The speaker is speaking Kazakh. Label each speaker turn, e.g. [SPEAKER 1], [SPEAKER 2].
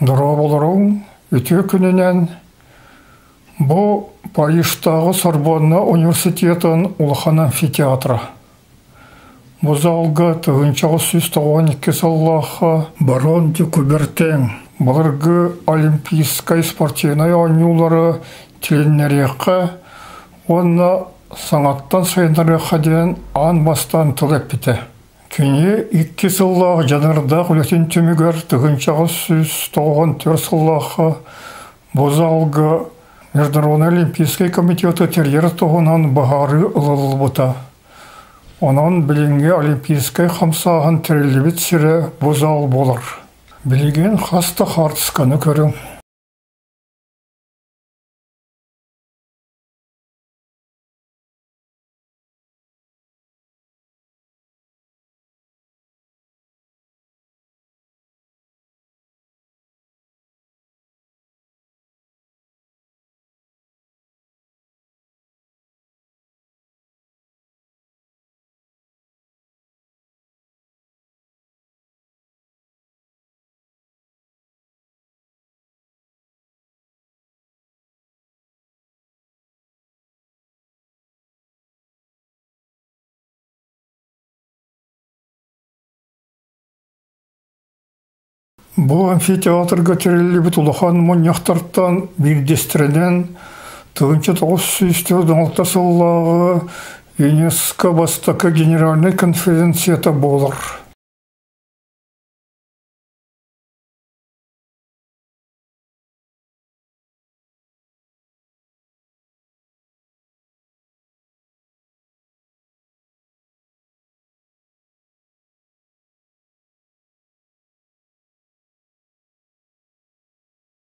[SPEAKER 1] Дұра болырың, өте күнінен бұл Парижтағы Сорбонна университетін улахан амфитеатры. Бұл залға 1992 саллаға Барон де Кубертен бұлырғы олимпийскай спортивной ойнулары теленнерекқа, онына саңаттан сайындарыққа ден ан бастан тұлып біті. Кене 2 сыллағы жанырдақ үлетін түмігер 1994 сыллаға бұл залға Международный олимпийский комитеті терьер тоғынан бағары ұлылы бұта. Онан білінге олимпийскай қамсағын тірелебет сірі бұл зал болыр. Білеген қасты қартысқаны көрің. Бұл амфитеатрға терелебет улахан моньяқтарттан бірдестірінен 1996 сыллағы ЮНЕСКО бастықы генеральный конференцията болыр.